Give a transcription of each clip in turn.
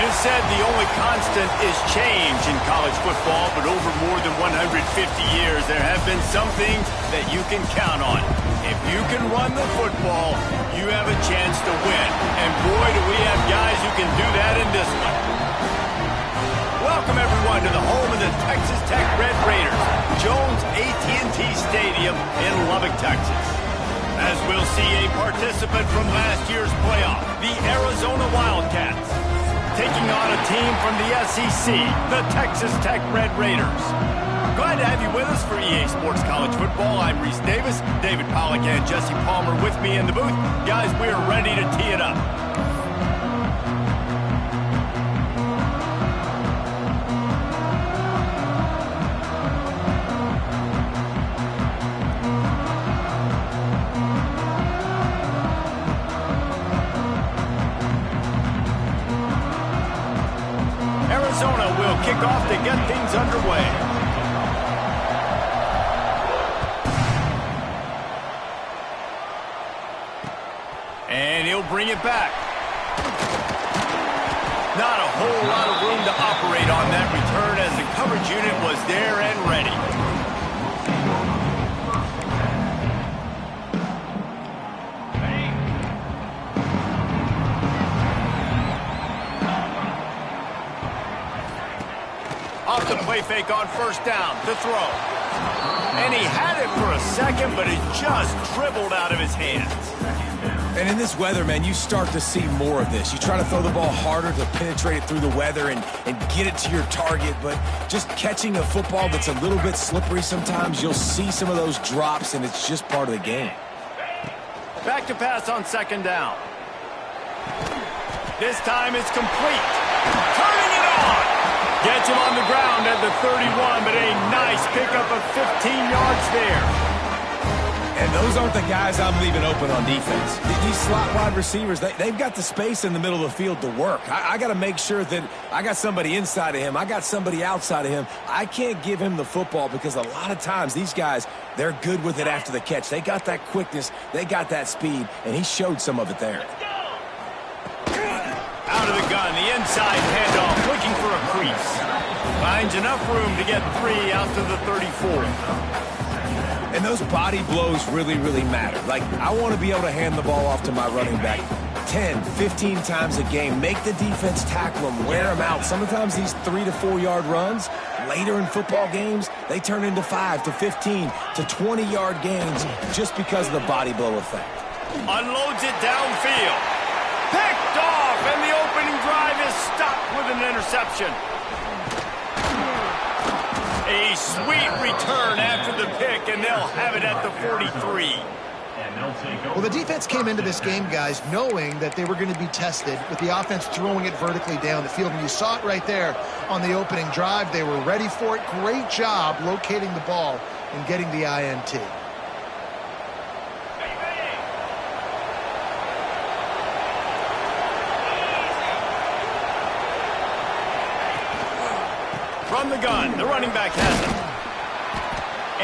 It is said the only constant is change in college football, but over more than 150 years, there have been some things that you can count on. If you can run the football, you have a chance to win. And boy, do we have guys who can do that in this one. Welcome, everyone, to the home of the Texas Tech Red Raiders, Jones AT&T Stadium in Lubbock, Texas. As we'll see a participant from last year's playoff, the Arizona Wildcats, taking on a team from the SEC, the Texas Tech Red Raiders. Glad to have you with us for EA Sports College Football. I'm Reese Davis, David Pollack and Jesse Palmer with me in the booth. Guys, we are ready to tee it up. Arizona will kick off to get things underway. And he'll bring it back. Not a whole lot of room to operate on that return as the coverage unit was there and ready. Off the play fake on first down, the throw. And he had it for a second, but it just dribbled out of his hands. And in this weather, man, you start to see more of this. You try to throw the ball harder to penetrate it through the weather and get it to your target, but just catching a football that's a little bit slippery sometimes, you'll see some of those drops, and it's just part of the game. Back to pass on second down. This time it's complete. Turning it on. Gets him on the ground at the 31, but a nice pickup of 15 yards there. And those aren't the guys I'm leaving open on defense. These slot wide receivers, they've got the space in the middle of the field to work. I got to make sure that I got somebody inside of him. I got somebody outside of him. I can't give him the football because a lot of times these guys, they're good with it after the catch. They got that quickness. They got that speed, and he showed some of it there. Out of the gun, the inside handoff, looking for a crease. Finds enough room to get 3 out to the 34. And those body blows really, really matter. Like, I want to be able to hand the ball off to my running back 10, 15 times a game. Make the defense tackle him, wear him out. Sometimes these 3 to 4 yard runs, later in football games, they turn into 5 to 15 to 20 yard gains just because of the body blow effect. Unloads it downfield. Picked off, and the opening drive is stopped with an interception. A sweet return after the pick, and they'll have it at the 43. Well, the defense came into this game, guys, knowing that they were going to be tested with the offense throwing it vertically down the field. And you saw it right there on the opening drive. They were ready for it. Great job locating the ball and getting the INT. From the gun, the running back has it.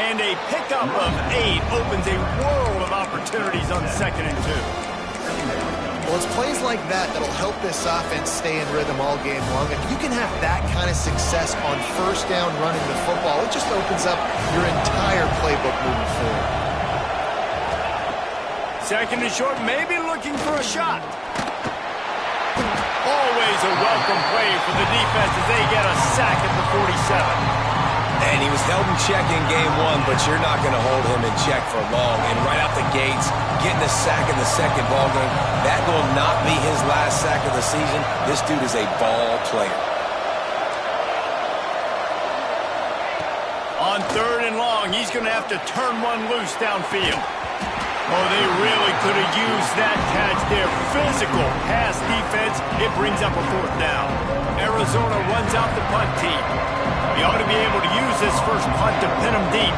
And a pickup of 8 opens a world of opportunities on 2nd and 2. Well, it's plays like that that'll help this offense stay in rhythm all game long. If you can have that kind of success on first down running the football, it just opens up your entire playbook moving forward. 2nd and short, maybe looking for a shot. Always a welcome play for the defense as they get a sack at the 47. And he was held in check in game 1, but you're not going to hold him in check for long. And right out the gates, getting a sack in the second ball game, that will not be his last sack of the season. This dude is a ball player. On 3rd and long, he's going to have to turn one loose downfield. Oh, they really could have used that catch there. Physical pass defense. It brings up a 4th down. Arizona runs out the punt team. He ought to be able to use this first punt to pin him deep.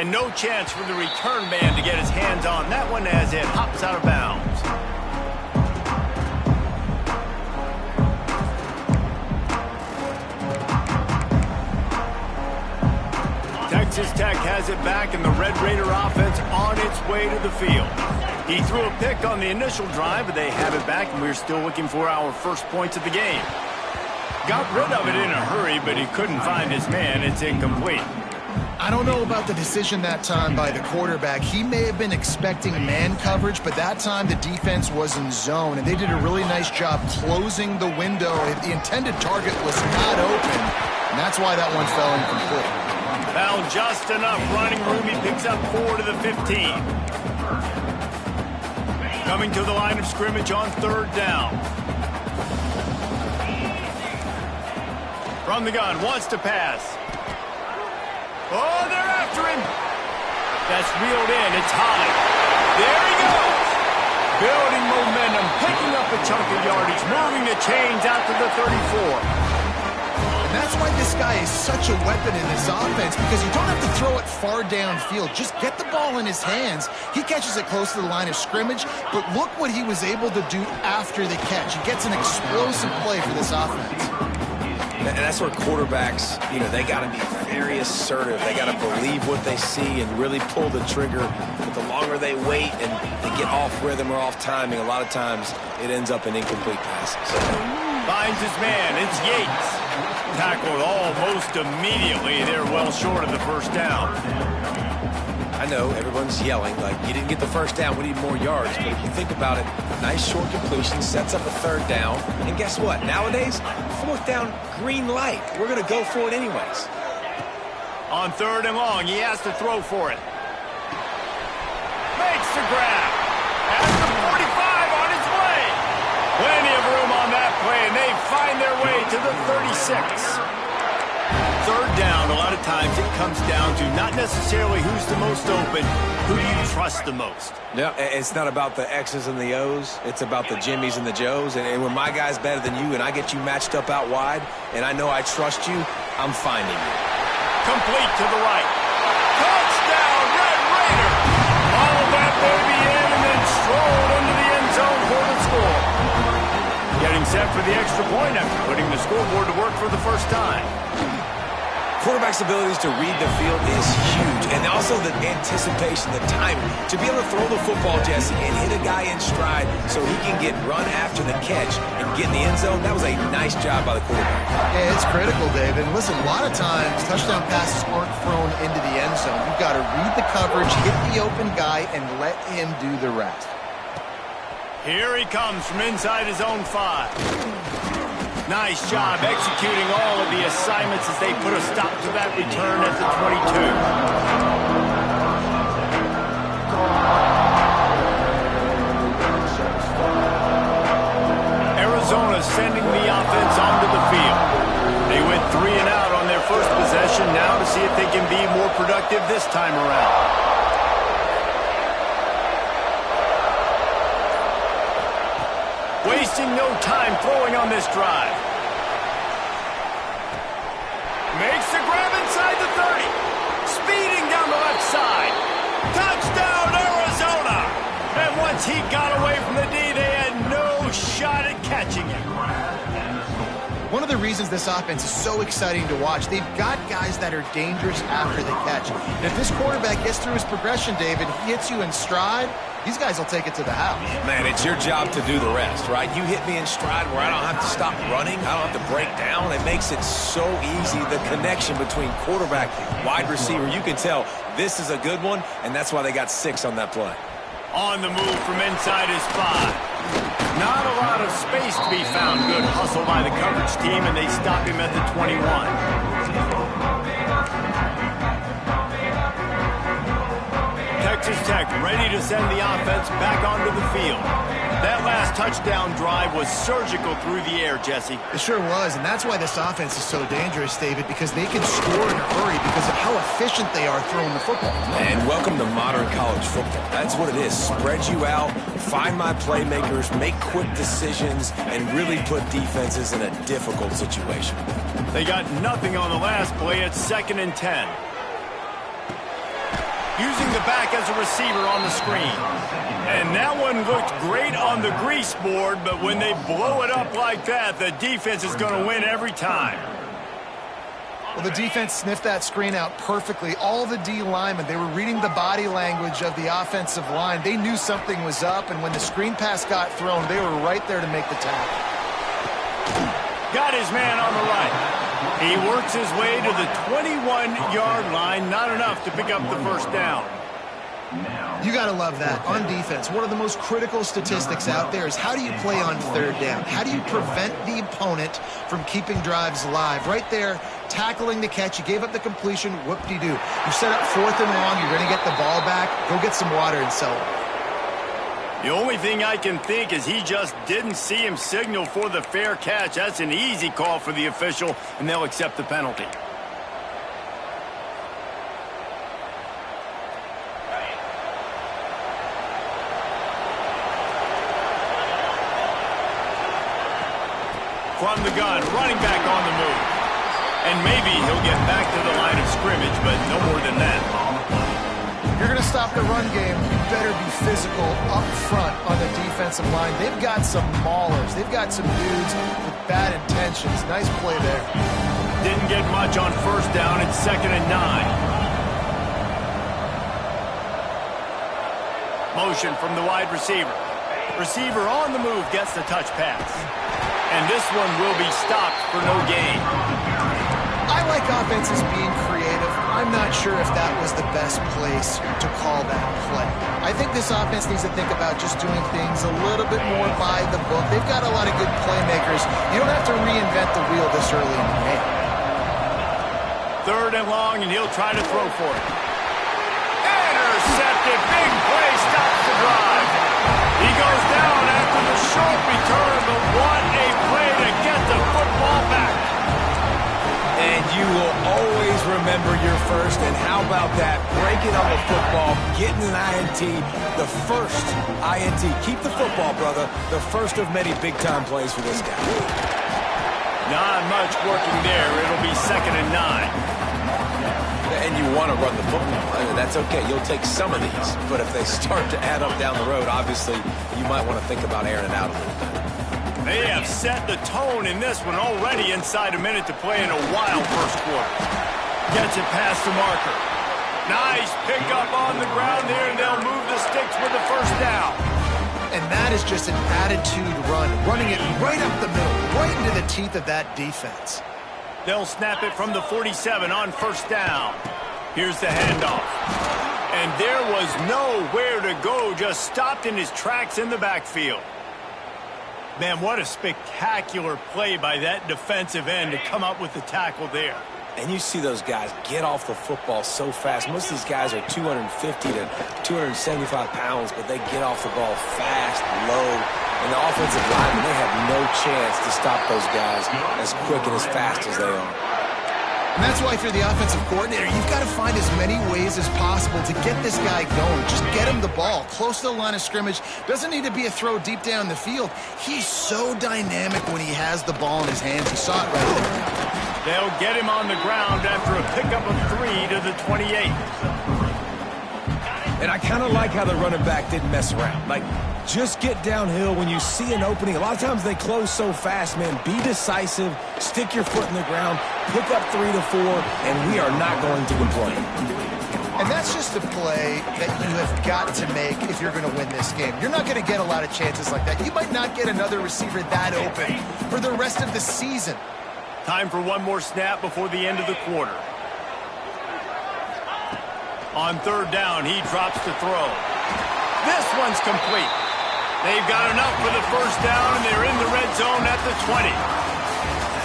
And no chance for the return man to get his hands on that one as it hops out of bounds. Texas Tech has it back, and the Red Raider offense on its way to the field. He threw a pick on the initial drive, but they have it back, and we're still looking for our first points of the game. Got rid of it in a hurry, but he couldn't find his man. It's incomplete. I don't know about the decision that time by the quarterback. He may have been expecting man coverage, but that time the defense was in zone, and they did a really nice job closing the window. The intended target was not open, and that's why that one fell incomplete. Found just enough running room. He picks up 4 to the 15. Coming to the line of scrimmage on 3rd down. From the gun, wants to pass. Oh, they're after him. That's reeled in. It's high. There he goes. Building momentum, picking up a chunk of yardage, moving the chains out to the 34. And that's why this guy is such a weapon in this offense, because you don't have to throw it far downfield. Just get the ball in his hands. He catches it close to the line of scrimmage, but look what he was able to do after the catch. He gets an explosive play for this offense. And that's where quarterbacks, they got to be very assertive. They got to believe what they see and really pull the trigger. But the longer they wait and they get off rhythm or off timing, a lot of times it ends up in incomplete passes. Finds his man. It's Yates. Tackled almost immediately. They're well short of the first down. I know everyone's yelling like, you didn't get the first down, we need more yards. But if you think about it, nice short completion, sets up a 3rd down. And guess what? Nowadays, 4th down, green light. We're going to go for it anyways. On 3rd and long, he has to throw for it. Makes the grab. Has the 45 on his way. Plenty of room on that play, and they find their way to the 36. 3rd down, a lot of times it comes down to not necessarily who's the most open, who do you trust the most? Yeah, it's not about the X's and the O's. It's about the Jimmys and the Joes. And when my guy's better than you and I get you matched up out wide and I know I trust you, I'm finding you. Complete to the right. Touchdown, Red Raider! Followed that baby in and then strolled into the end zone for the score. Getting set for the extra point after putting the scoreboard to work for the first time. Quarterback's abilities to read the field is huge, and also the anticipation, the timing. To be able to throw the football, Jesse, and hit a guy in stride so he can get run after the catch and get in the end zone, that was a nice job by the quarterback. Yeah, it's critical, David. And listen, a lot of times touchdown passes aren't thrown into the end zone. You've got to read the coverage, hit the open guy, and let him do the rest. Here he comes from inside his own 5. Nice job executing all of the assignments as they put a stop to that return at the 22. Arizona sending the offense onto the field. They went 3 and out on their first possession, now to see if they can be more productive this time around. Wasting no time throwing on this drive. Makes the grab inside the 30. Speeding down the left side. Touchdown, Arizona! And once he got away from the D, they had no shot at catching him. One of the reasons this offense is so exciting to watch, they've got guys that are dangerous after the catch. And if this quarterback gets through his progression, David, he hits you in stride, these guys will take it to the house. Man, it's your job to do the rest, right? You hit me in stride where I don't have to stop running. I don't have to break down. It makes it so easy, the connection between quarterback, wide receiver. You can tell this is a good one, and that's why they got 6 on that play. On the move from inside his 5. Not a lot of space to be found. Good hustle by the coverage team, and they stop him at the 21. Texas Tech ready to send the offense back onto the field. That last touchdown drive was surgical through the air, Jesse. It sure was, and that's why this offense is so dangerous, David, because they can score in a hurry because of how efficient they are throwing the football. And welcome to modern college football. That's what it is. Spread you out, find my playmakers, make quick decisions, and really put defenses in a difficult situation. They got nothing on the last play. It's 2nd and 10. Using the back as a receiver on the screen. And that one looked great on the grease board, but when they blow it up like that, the defense is going to win every time. Well, the defense sniffed that screen out perfectly. All the D linemen, they were reading the body language of the offensive line. They knew something was up, and when the screen pass got thrown, they were right there to make the tackle. Got his man on the right. He works his way to the 21-yard line. Not enough to pick up the first down. You got to love that. On defense, one of the most critical statistics out there is how do you play on third down? How do you prevent the opponent from keeping drives alive? Right there, tackling the catch. You gave up the completion. Whoop-de-doo. You set up 4th and long. You're going to get the ball back. Go get some water and sell it. The only thing I can think is he just didn't see him signal for the fair catch. That's an easy call for the official, and they'll accept the penalty. From the gun, running back on the move. And maybe he'll get back to the line of scrimmage, but no more than that. You're going to stop the run game, you better be physical up front on the defensive line. They've got some maulers. They've got some dudes with bad intentions. Nice play there. Didn't get much on first down. It's 2nd and 9. Motion from the wide receiver. Receiver on the move gets the touch pass. And this one will be stopped for no gain. I like offenses being creative. I'm not sure if that was the best place to call that play. I think this offense needs to think about just doing things a little bit more by the book. They've got a lot of good playmakers. You don't have to reinvent the wheel this early in the game. 3rd and long, and he'll try to throw for it. Intercepted. Big play stops the drive. He goes down after the short return, but what a play to get the football back. And you will always remember your first. And how about that? Breaking on the football, getting an INT, the first INT. Keep the football, brother. The first of many big-time plays for this guy. Not much working there. It'll be 2nd and 9. And you want to run the football. I mean, that's okay. You'll take some of these. But if they start to add up down the road, obviously, you might want to think about airing it out a little bit. They have set the tone in this one already inside a minute to play in a wild first quarter. Gets it past the marker. Nice pickup on the ground there, and they'll move the sticks with the first down. And that is just an attitude run, running it right up the middle, right into the teeth of that defense. They'll snap it from the 47 on first down. Here's the handoff. And there was nowhere to go, just stopped in his tracks in the backfield. Man, what a spectacular play by that defensive end to come up with the tackle there. And you see those guys get off the football so fast. Most of these guys are 250 to 275 pounds, but they get off the ball fast, low. And the offensive linemen, they have no chance to stop those guys as quick and as fast as they are. And that's why if you're the offensive coordinator, you've got to find as many ways as possible to get this guy going. Just get him the ball close to the line of scrimmage. Doesn't need to be a throw deep down the field. He's so dynamic when he has the ball in his hands. You saw it right there. They'll get him on the ground after a pickup of 3 to the 28. And I kind of like how the running back didn't mess around. Like, just get downhill when you see an opening. A lot of times they close so fast, man. Be decisive, stick your foot in the ground, pick up 3 to 4, and we are not going to complain. And that's just a play that you have got to make if you're going to win this game. You're not going to get a lot of chances like that. You might not get another receiver that open for the rest of the season. Time for one more snap before the end of the quarter. On third down, he drops to throw. This one's complete. They've got enough for the first down, and they're in the red zone at the 20.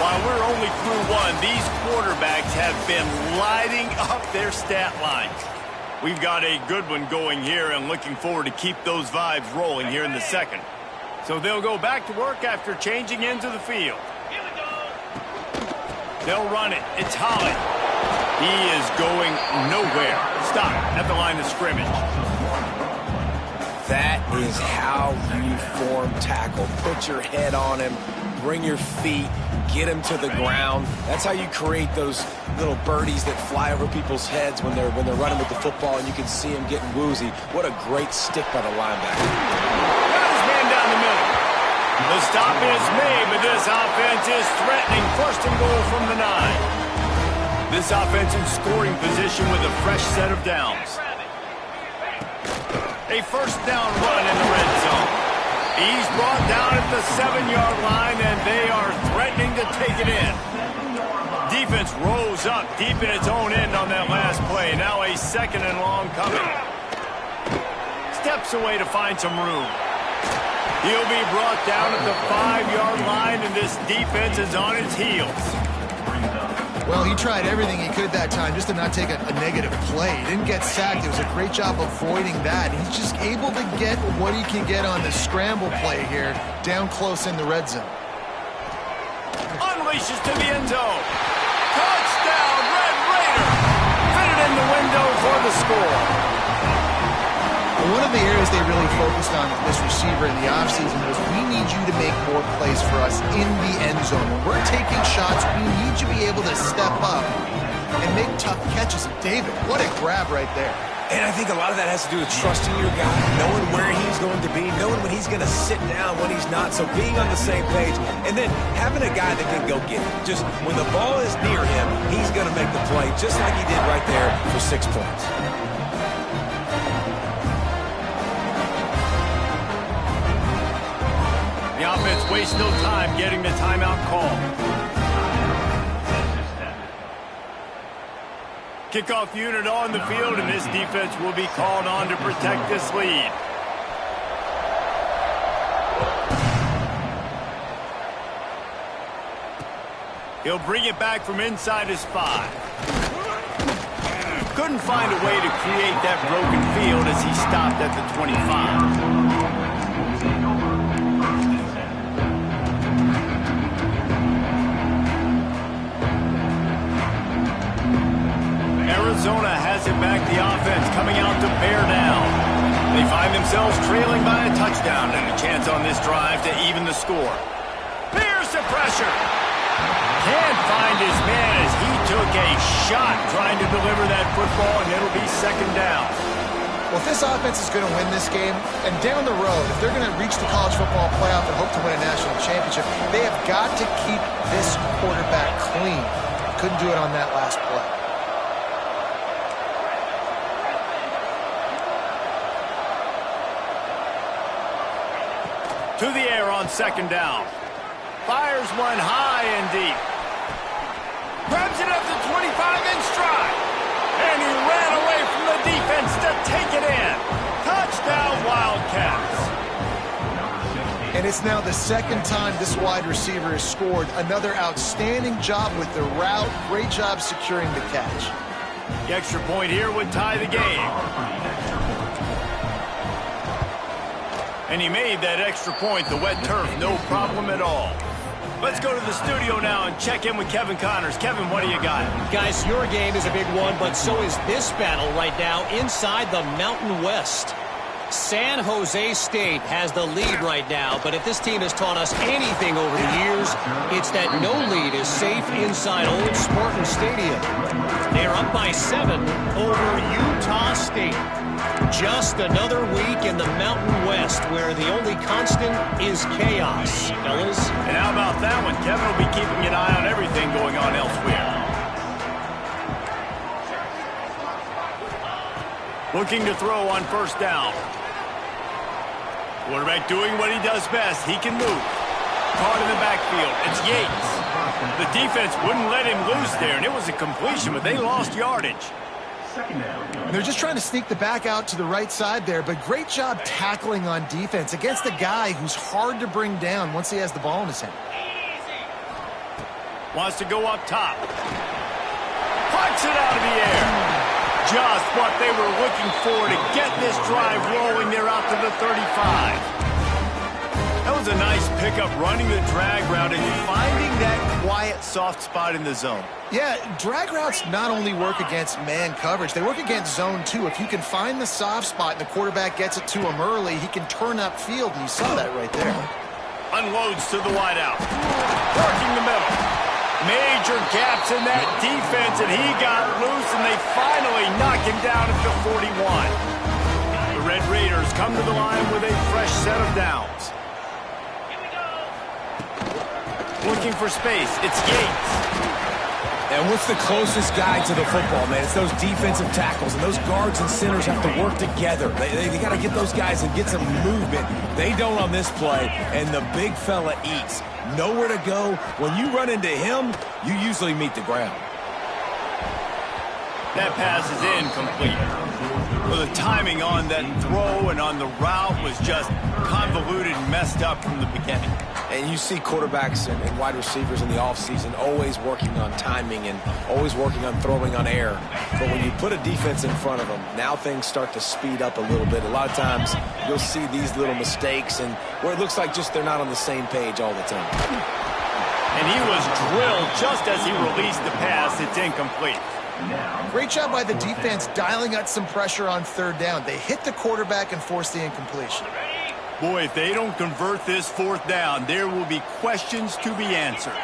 While we're only through one, these quarterbacks have been lighting up their stat lines. We've got a good one going here, and looking forward to keep those vibes rolling here in the second. So they'll go back to work after changing into the field. They'll run it. It's Holland. He is going nowhere. Stop at the line of scrimmage. That is how you form tackle. Put your head on him, bring your feet, get him to the ground. That's how you create those little birdies that fly over people's heads when they're running with the football, and you can see him getting woozy. What a great stick by the linebacker. Got his man down the middle. The stop is made, but this offense is threatening. 1st and goal from the 9. This offense in scoring position with a fresh set of downs. A first down run in the red zone. He's brought down at the 7-yard line, and they are threatening to take it in. Defense rose up deep in its own end on that last play. Now a 2nd and long coming. Steps away to find some room. He'll be brought down at the 5-yard line, and this defense is on its heels. Well, he tried everything he could that time just to not take a negative play. He didn't get sacked. It was a great job avoiding that. He's just able to get what he can get on the scramble play here, down close in the red zone. Unleashes to the end zone. Touchdown, Red Raider! Fitted in the window for the score. One of the areas they really focused on with this receiver in the offseason was, we need you to make more plays for us in the end zone. When we're taking shots, we need you to be able to step up and make tough catches. And David, what a grab right there. And I think a lot of that has to do with trusting your guy, knowing where he's going to be, knowing when he's going to sit down, when he's not. So being on the same page, and then having a guy that can go get it. Just when the ball is near him, he's going to make the play, just like he did right there for 6 points. The offense wastes no time getting the timeout call. Kickoff unit on the field, and this defense will be called on to protect this lead. He'll bring it back from inside his 5. Couldn't find a way to create that broken field as he stopped at the 25. Arizona has it back, the offense coming out to bear down. They find themselves trailing by a touchdown and a chance on this drive to even the score. Here's the pressure. Can't find his man as he took a shot trying to deliver that football, and it'll be 2nd down. Well, if this offense is going to win this game, and down the road, if they're going to reach the college football playoff and hope to win a national championship, they have got to keep this quarterback clean. Couldn't do it on that last play. To the air on 2nd down. Fires one high and deep. Grabs it up to 25 in stride. And he ran away from the defense to take it in. Touchdown, Wildcats. And it's now the 2nd time this wide receiver has scored. Another outstanding job with the route. Great job securing the catch. The extra point here would tie the game. And he made that extra point, the wet turf, no problem at all. Let's go to the studio now and check in with Kevin Connors. Kevin, what do you got? Guys, your game is a big one, but so is this battle right now inside the Mountain West. San Jose State has the lead right now, but if this team has taught us anything over the years, it's that no lead is safe inside Old Spartan Stadium. They're up by 7 over Utah State. Just another week in the Mountain West where the only constant is chaos, fellas. And how about that one? Kevin will be keeping an eye on everything going on elsewhere. Looking to throw on 1st down. Quarterback doing what he does best. He can move. Caught in the backfield. It's Yates. The defense wouldn't let him loose there, and it was a completion, but they lost yardage. They're just trying to sneak the back out to the right side there, but great job tackling on defense against a guy who's hard to bring down once he has the ball in his hand. Wants to go up top. Punts it out of the air. Just what they were looking for to get this drive rolling. They're out to the 35. That was a nice pickup, running the drag route and finding that quiet, soft spot in the zone. Yeah, drag routes not only work against man coverage, they work against zone too. If you can find the soft spot and the quarterback gets it to him early, he can turn upfield, and you saw that right there. Unloads to the wideout. Working the middle. Major gaps in that defense, and he got loose, and they finally knock him down at the 41. The Red Raiders come to the line with a fresh set of downs. Looking for space. It's Yates. And what's the closest guy to the football, man? It's those defensive tackles, and those guards and centers have to work together. They got to get those guys and get some movement. They don't on this play, and the big fella eats. Nowhere to go. When you run into him, you usually meet the ground. That pass is incomplete. Well, the timing on that throw and on the route was just convoluted and messed up from the beginning. And you see quarterbacks and wide receivers in the offseason always working on timing and always working on throwing on air. But when you put a defense in front of them, now things start to speed up a little bit. A lot of times you'll see these little mistakes and where it looks like just they're not on the same page all the time. And he was drilled just as he released the pass. It's incomplete. Great job by the defense dialing up some pressure on third down. They hit the quarterback and forced the incompletion. Boy, if they don't convert this fourth down, there will be questions to be answered.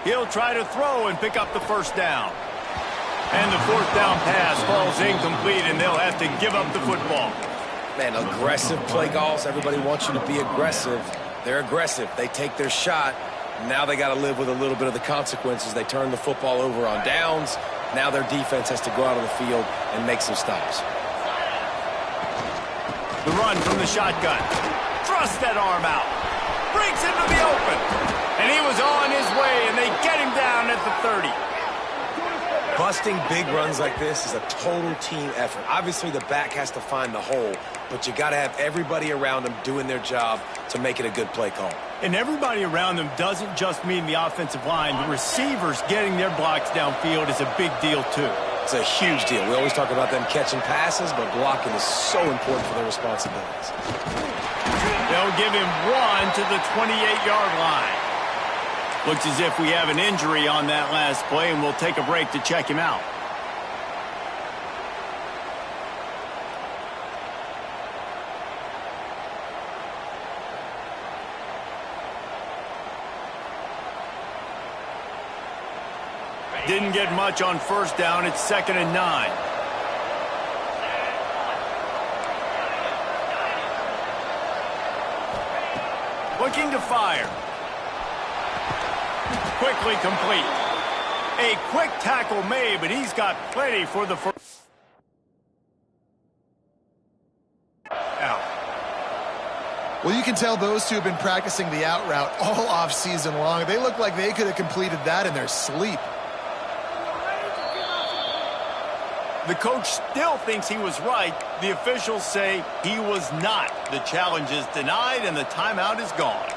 He'll try to throw and pick up the first down. And the fourth down pass falls incomplete, and they'll have to give up the football. Man, aggressive play calls. Everybody wants you to be aggressive. They're aggressive. They take their shot. Now they got to live with a little bit of the consequences. They turn the football over on downs. Now their defense has to go out on the field and make some stops. The run from the shotgun. Thrust that arm out. Breaks into the open. And he was on his way, and they get him down at the 30. Busting big runs like this is a total team effort. Obviously, the back has to find the hole, but you got to have everybody around them doing their job to make it a good play call. And everybody around them doesn't just mean the offensive line. The receivers getting their blocks downfield is a big deal, too. It's a huge deal. We always talk about them catching passes, but blocking is so important for their responsibilities. They'll give him one to the 28-yard line. Looks as if we have an injury on that last play, and we'll take a break to check him out. Didn't get much on first down. It's 2nd and 9. Looking to fire. Quickly complete. A quick tackle made, but he's got plenty for the first. Out. Well, you can tell those two have been practicing the out route all off season long. They look like they could have completed that in their sleep. The coach still thinks he was right. The officials say he was not. The challenge is denied, and the timeout is gone.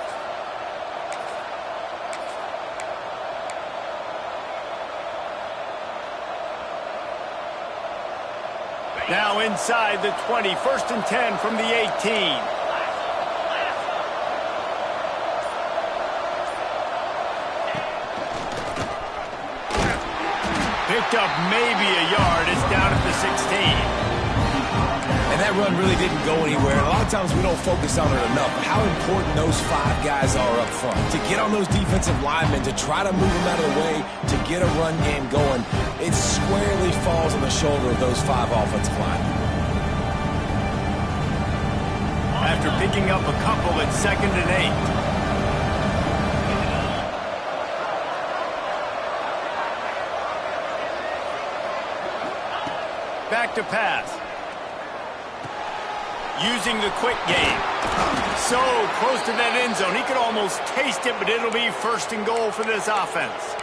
Now inside the 20, 1st and 10 from the 18. Picked up maybe a yard. It's down at the 16. And that run really didn't go anywhere. A lot of times we don't focus on it enough, but how important those 5 guys are up front. To get on those defensive linemen, to try to move them out of the way, to get a run game going, it squarely falls on the shoulder of those 5 offensive linemen. After picking up a couple, it's 2nd and 8. Back to pass. Using the quick game. So close to that end zone. He could almost taste it, but it'll be 1st and goal for this offense.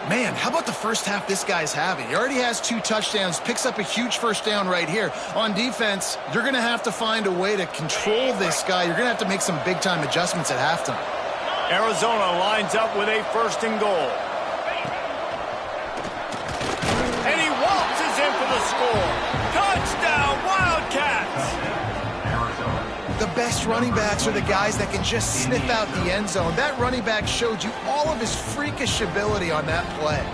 Man, how about the first half this guy's having? He already has 2 touchdowns, picks up a huge first down right here. On defense, you're going to have to find a way to control this guy. You're going to have to make some big-time adjustments at halftime. Arizona lines up with a 1st and goal. And he waltzes in for the score. Touchdown, Wildcats! The best running backs are the guys that can just sniff out the end zone. That running back showed you all of his freakish ability on that play.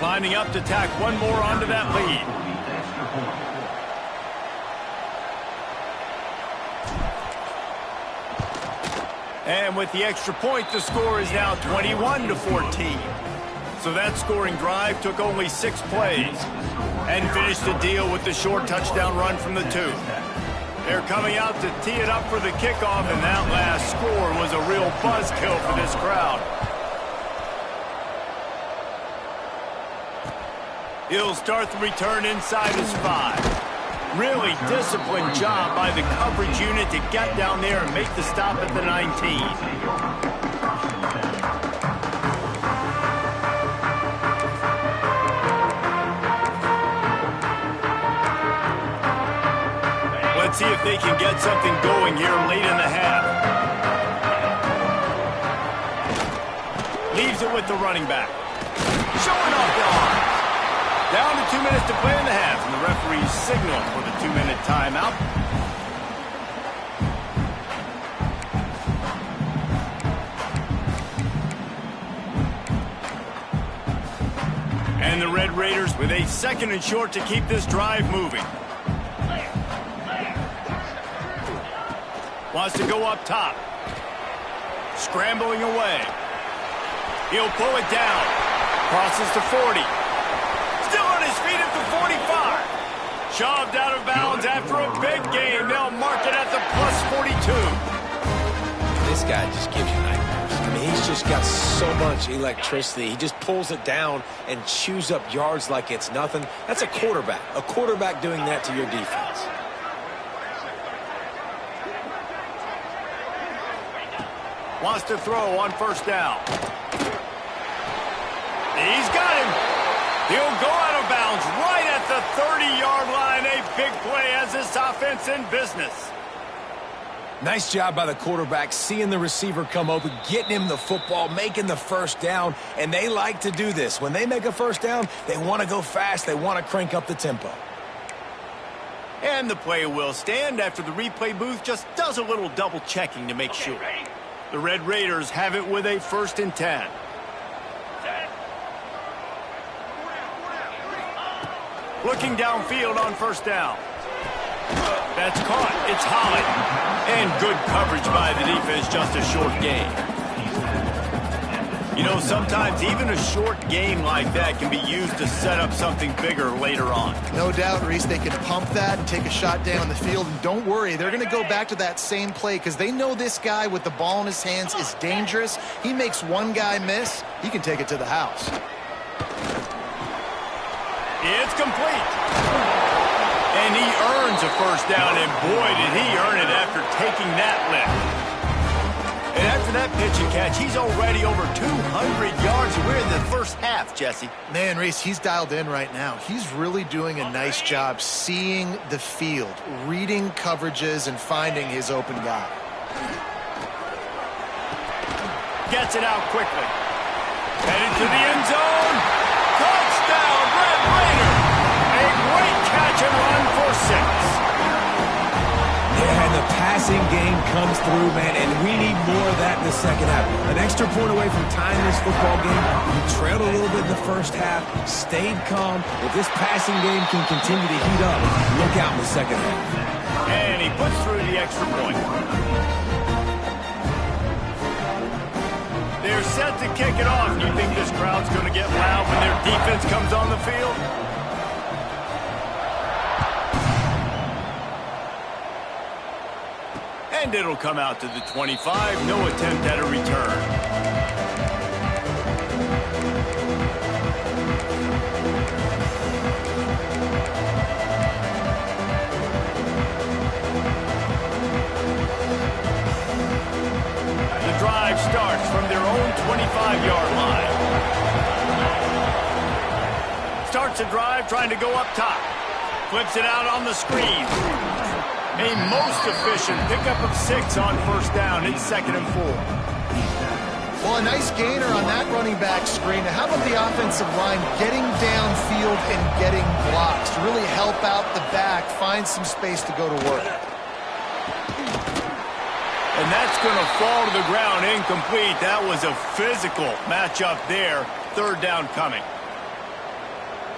Lining up to tack one more onto that lead. And with the extra point, the score is now 21-14. So that scoring drive took only 6 plays and finished the deal with the short touchdown run from the 2. They're coming out to tee it up for the kickoff, and that last score was a real buzzkill for this crowd. He'll start the return inside his 5. Really disciplined job by the coverage unit to get down there and make the stop at the 19. Let's see if they can get something going here late in the half. Leaves it with the running back. Showing off the arm. Down to 2 minutes to play in the half, and the referee's signal for the 2-minute timeout. And the Red Raiders with a 2nd and short to keep this drive moving. Wants to go up top. Scrambling away. He'll pull it down. Crosses to 40. Still on his feet at the 45. Shoved out of bounds after a big game. They'll mark it at the +42. This guy just gives you nightmares. I mean, he's just got so much electricity. He just pulls it down and chews up yards like it's nothing. That's a quarterback. A quarterback doing that to your defense. Wants to throw on 1st down. He's got him. He'll go out of bounds right at the 30-yard line. A big play as this offense in business. Nice job by the quarterback, seeing the receiver come open, getting him the football, making the 1st down, and they like to do this. When they make a 1st down, they want to go fast. They want to crank up the tempo. And the play will stand after the replay booth just does a little double-checking to make sure. The Red Raiders have it with a 1st and 10. Looking downfield on 1st down. That's caught. It's Holland. And good coverage by the defense, just a short game. You know, sometimes even a short game like that can be used to set up something bigger later on. No doubt, Reese, they can pump that and take a shot down the field. And don't worry, they're going to go back to that same play because they know this guy with the ball in his hands is dangerous. He makes one guy miss, he can take it to the house. It's complete. And he earns a 1st down, and boy, did he earn it after taking that lift. And after that pitch and catch, he's already over 200 yards. We're in the 1st half, Jesse. Man, Reese, he's dialed in right now. He's really doing a nice job seeing the field, reading coverages, and finding his open guy. Gets it out quickly. Headed to the end zone. Touchdown, Red Raider. A great catch and run for 6. Yeah, and the passing game comes through, man, and we need more of that in the 2nd half. An extra point away from tying this football game. We trailed a little bit in the 1st half, stayed calm. If this passing game can continue to heat up, look out in the 2nd half. And he puts through the extra point. They're set to kick it off. You think this crowd's going to get loud when their defense comes on the field? And it'll come out to the 25. No attempt at a return. The drive starts from their own 25-yard line. Starts a drive trying to go up top. Flips it out on the screen. A most efficient pickup of 6 on 1st down. It's 2nd and 4. Well, a nice gainer on that running back screen. How about the offensive line getting downfield and getting blocks to really help out the back, find some space to go to work. And that's going to fall to the ground incomplete. That was a physical matchup there. 3rd down coming.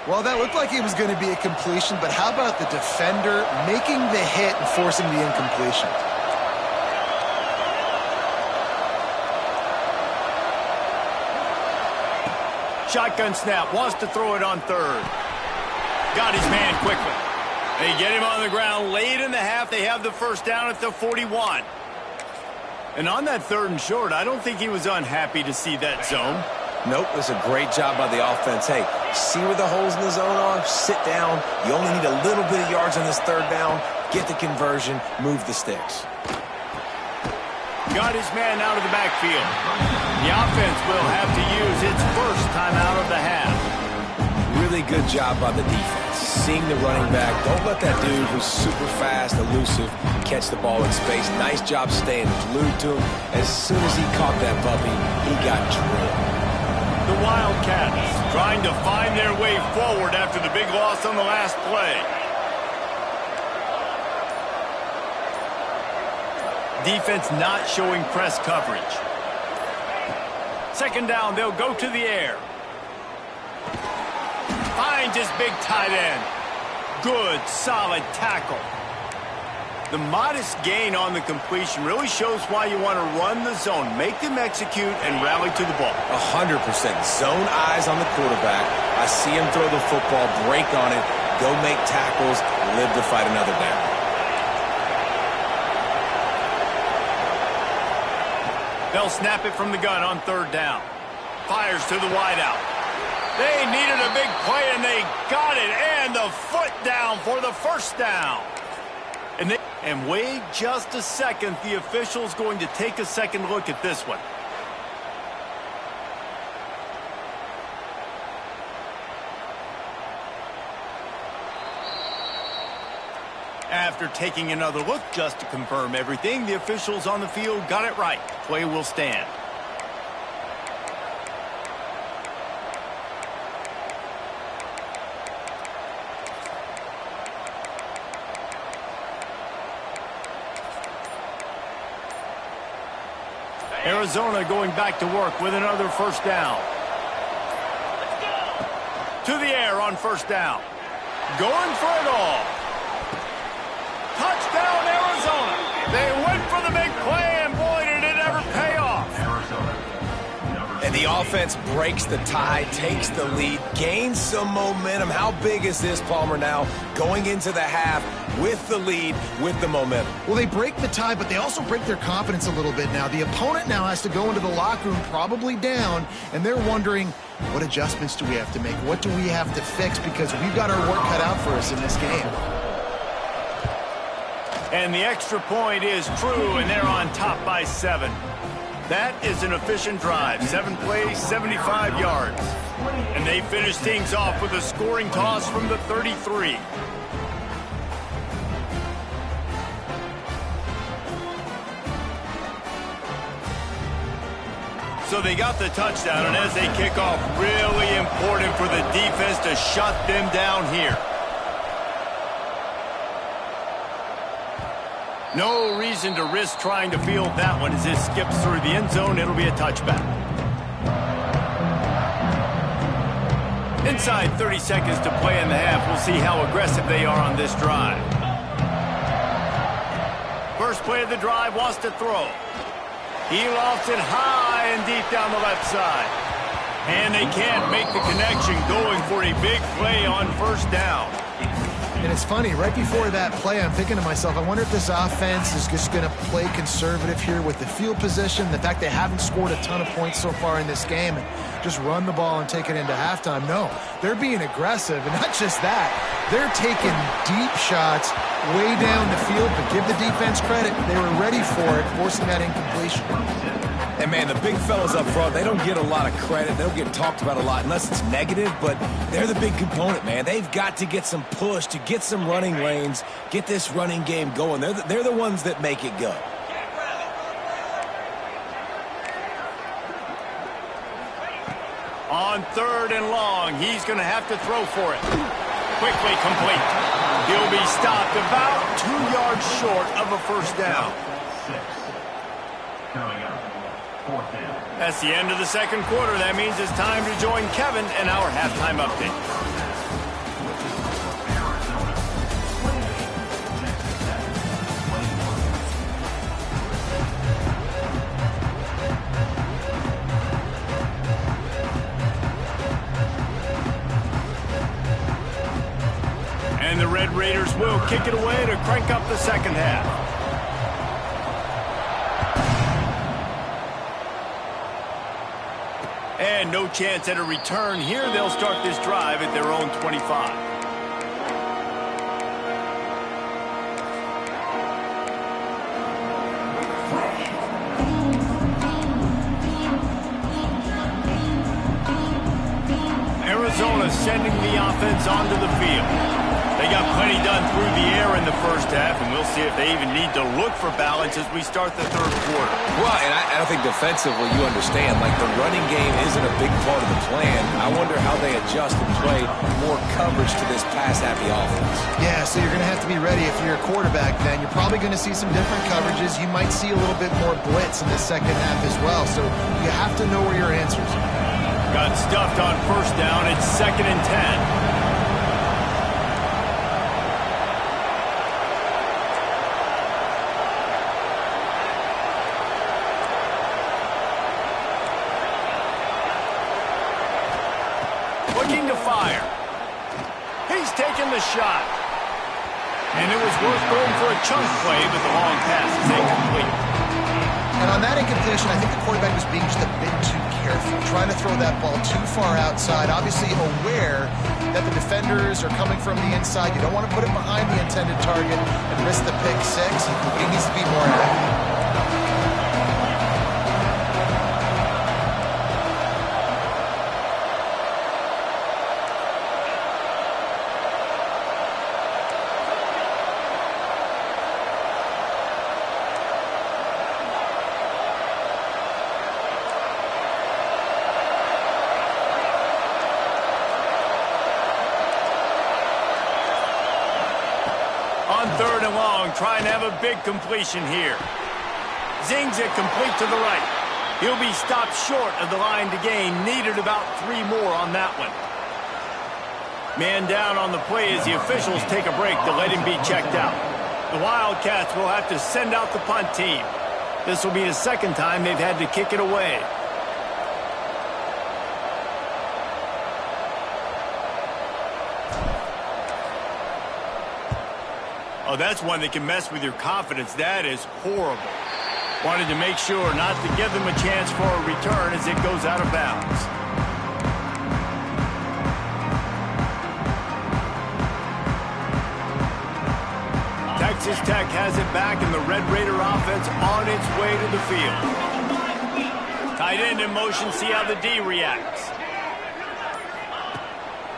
Well, that looked like it was going to be a completion, but how about the defender making the hit and forcing the incompletion? Shotgun snap, wants to throw it on third. Got his man quickly. They get him on the ground late in the half. They have the first down at the 41. And on that 3rd and short, I don't think he was unhappy to see that zone. Nope, it was a great job by the offense. Hey, see where the holes in the zone are? Sit down. You only need a little bit of yards on this 3rd down. Get the conversion, move the sticks. Got his man out of the backfield. The offense will have to use its first time out of the half. Really good job by the defense. Seeing the running back. Don't let that dude who's super fast, elusive, catch the ball in space. Nice job staying glued to him. As soon as he caught that puppy, he got drilled. The Wildcats trying to find their way forward after the big loss on the last play. Defense not showing press coverage. 2nd down, they'll go to the air. Finds his big tight end. Good, solid tackle. The modest gain on the completion really shows why you want to run the zone. Make them execute and rally to the ball. 100%. Zone eyes on the quarterback. I see him throw the football, break on it, go make tackles, live to fight another down. They'll snap it from the gun on 3rd down. Fires to the wideout. They needed a big play, and they got it. And the foot down for the first down. And wait just a second. The official's going to take a second look at this one. After taking another look just to confirm everything, the officials on the field got it right. Play will stand. Arizona going back to work with another first down. To the air on 1st down. Going for it all. Touchdown, Arizona. They went for the big play, and boy, did it ever pay off. And the offense breaks the tie, takes the lead, gains some momentum. How big is this, Palmer, now? Going into the half with the lead, with the momentum. Well, they break the tie, but they also break their confidence a little bit now. The opponent now has to go into the locker room probably down, and they're wondering, what adjustments do we have to make? What do we have to fix? Because we've got our work cut out for us in this game. And the extra point is true, and they're on top by 7. That is an efficient drive. 7 plays, 75 yards. And they finish things off with a scoring toss from the 33. So they got the touchdown, and as they kick off, really important for the defense to shut them down here. No reason to risk trying to field that one as this skips through the end zone. It'll be a touchback. Inside 30 seconds to play in the half. We'll see how aggressive they are on this drive. First play of the drive, wants to throw. He lofts it high and deep down the left side. And they can't make the connection, going for a big play on 1st down. And it's funny, right before that play, I'm thinking to myself, I wonder if this offense is just going to play conservative here with the field position, the fact they haven't scored a ton of points so far in this game, and just run the ball and take it into halftime. No, they're being aggressive, and not just that. They're taking deep shots way down the field, but give the defense credit. They were ready for it, forcing that incompletion. And, man, the big fellas up front, they don't get a lot of credit. They don't get talked about a lot unless it's negative, but they're the big component, man. They've got to get some push, to get some running lanes, get this running game going. They're the ones that make it go. On 3rd and long, he's going to have to throw for it. Quickly complete. He'll be stopped about 2 yards short of a first down. That's the end of the 2nd quarter. That means it's time to join Kevin in our halftime update. Raiders will kick it away to crank up the second half. And no chance at a return here. They'll start this drive at their own 25. Arizona sending the offense onto the field. They got plenty done through the air in the first half, and we'll see if they even need to look for balance as we start the third quarter. Well, and I think defensively, you understand, like the running game isn't a big part of the plan. I wonder how they adjust and play more coverage to this pass-happy offense. Yeah, so you're going to have to be ready if you're a quarterback then. You're probably going to see some different coverages. You might see a little bit more blitz in the second half as well, so you have to know where your answers are. Got stuffed on first down. It's 2nd and 10. Looking to fire. He's taking the shot. And it was worth going for a chunk play, but the long pass is incomplete. And on that incompletion, I think the quarterback was being just a bit too careful, trying to throw that ball too far outside, obviously aware that the defenders are coming from the inside. You don't want to put it behind the intended target and risk the pick six. He needs to be more active. On 3rd and long, trying to have a big completion here. Zings it complete to the right. He'll be stopped short of the line to gain. Needed about 3 more on that one. Man down on the play as the officials take a break to let him be checked out. The Wildcats will have to send out the punt team. This will be the second time they've had to kick it away. Oh, that's one that can mess with your confidence. That is horrible. Wanted to make sure not to give them a chance for a return as it goes out of bounds. Texas Tech has it back, and the Red Raider offense on its way to the field. Tight end in motion, see how the D reacts.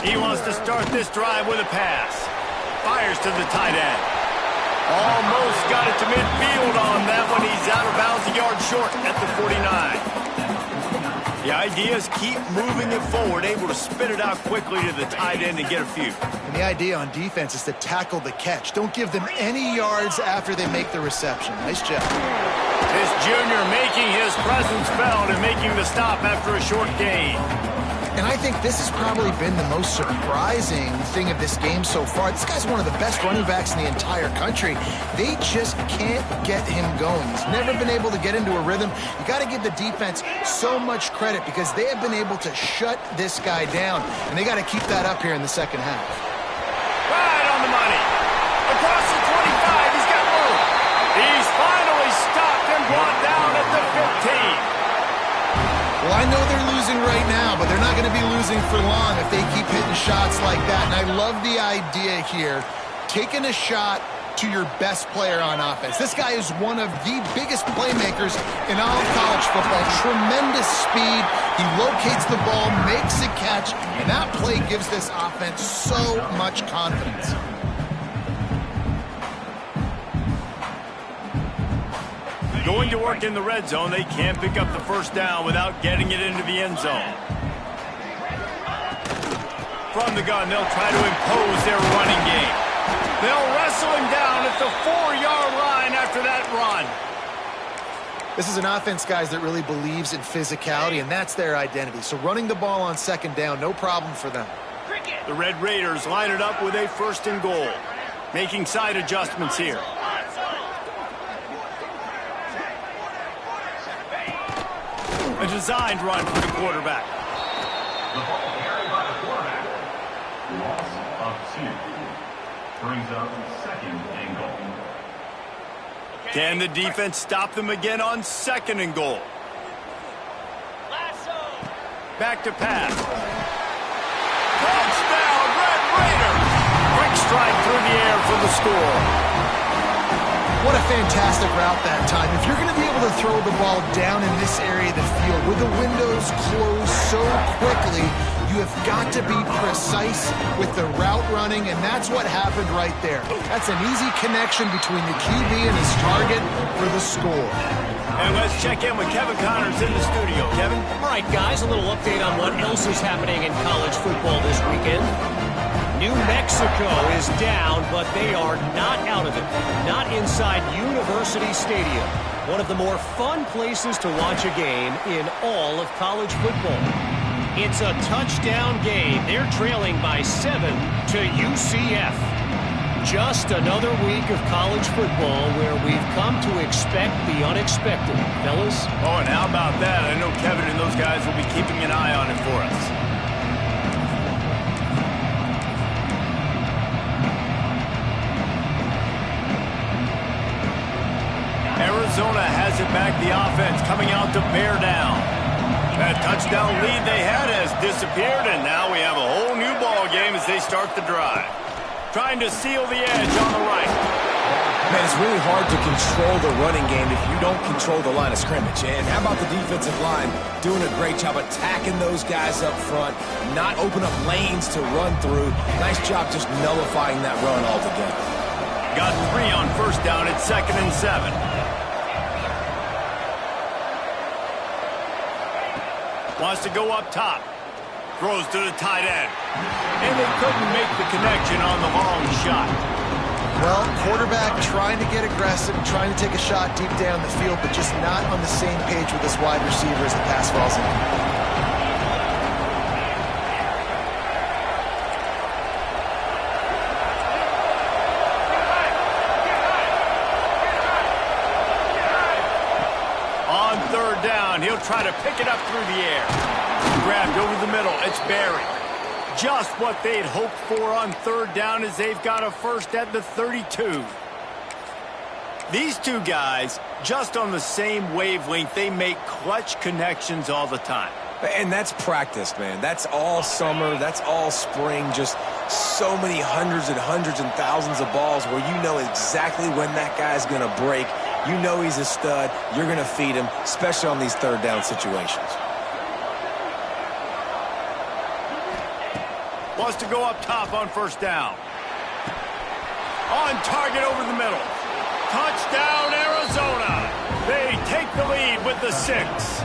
He wants to start this drive with a pass. Fires to the tight end. Almost got it to midfield on that one. He's out of bounds, a yard short at the 49. The idea is keep moving it forward, able to spit it out quickly to the tight end and get a few. And the idea on defense is to tackle the catch. Don't give them any yards after they make the reception. Nice job. This junior making his presence felt and making the stop after a short gain. And I think this has probably been the most surprising thing of this game so far. This guy's one of the best running backs in the entire country. They just can't get him going. He's never been able to get into a rhythm. You got to give the defense so much credit because they have been able to shut this guy down. And they got to keep that up here in the second half. Right on the money. Across the 25, he's got room. He's finally stopped and brought down at the 15. Well, I know they're losing right now, but they're not going to be losing for long if they keep hitting shots like that. And I love the idea here, taking a shot to your best player on offense. This guy is one of the biggest playmakers in all of college football. Tremendous speed. He locates the ball, makes a catch, and that play gives this offense so much confidence. Going to work in the red zone, they can't pick up the first down without getting it into the end zone. From the gun, they'll try to impose their running game. They'll wrestle him down at the 4-yard line after that run. This is an offense, guys, that really believes in physicality, and that's their identity. So running the ball on second down, no problem for them. The Red Raiders line it up with a 1st and goal. Making side adjustments here. A designed run for the quarterback. The ball carried by the quarterback. Loss of 2. brings up second and goal. Can the defense stop them again on second and goal? Back to pass. Touchdown, Red Raiders! Quick strike through the air for the score. What a fantastic route that time. If you're going to be able to throw the ball down in this area of the field with the windows closed so quickly, you have got to be precise with the route running, and that's what happened right there. That's an easy connection between the QB and his target for the score. And let's check in with Kevin Connors in the studio. Kevin? All right, guys, a little update on what else is happening in college football this weekend. New Mexico is down, but they are not out of it. Not inside University Stadium, one of the more fun places to watch a game in all of college football. It's a touchdown game. They're trailing by 7 to UCF. Just another week of college football where we've come to expect the unexpected, fellas. Oh, and how about that? I know Kevin and those guys will be keeping an eye on it for us. Arizona has it back. The offense coming out to bear down. That touchdown lead they had has disappeared, and now we have a whole new ball game as they start the drive. Trying to seal the edge on the right. Man, it's really hard to control the running game if you don't control the line of scrimmage. And how about the defensive line doing a great job attacking those guys up front, not open up lanes to run through. Nice job just nullifying that run altogether. Got 3 on first down at 2nd and 7. Wants to go up top. Throws to the tight end. And they couldn't make the connection on the long shot. Well, quarterback trying to get aggressive, trying to take a shot deep down the field, but just not on the same page with his wide receiver as the pass falls in. He'll try to pick it up through the air. Grabbed over the middle. It's Barry. Just what they'd hoped for on 3rd down as they've got a first at the 32. These two guys, just on the same wavelength, they make clutch connections all the time. And that's practice, man. That's all summer. That's all spring. Just so many hundreds and thousands of balls where you know exactly when that guy's going to break. You know he's a stud. You're going to feed him, especially on these 3rd down situations. Wants to go up top on 1st down. On target over the middle. Touchdown, Arizona. They take the lead with the 6.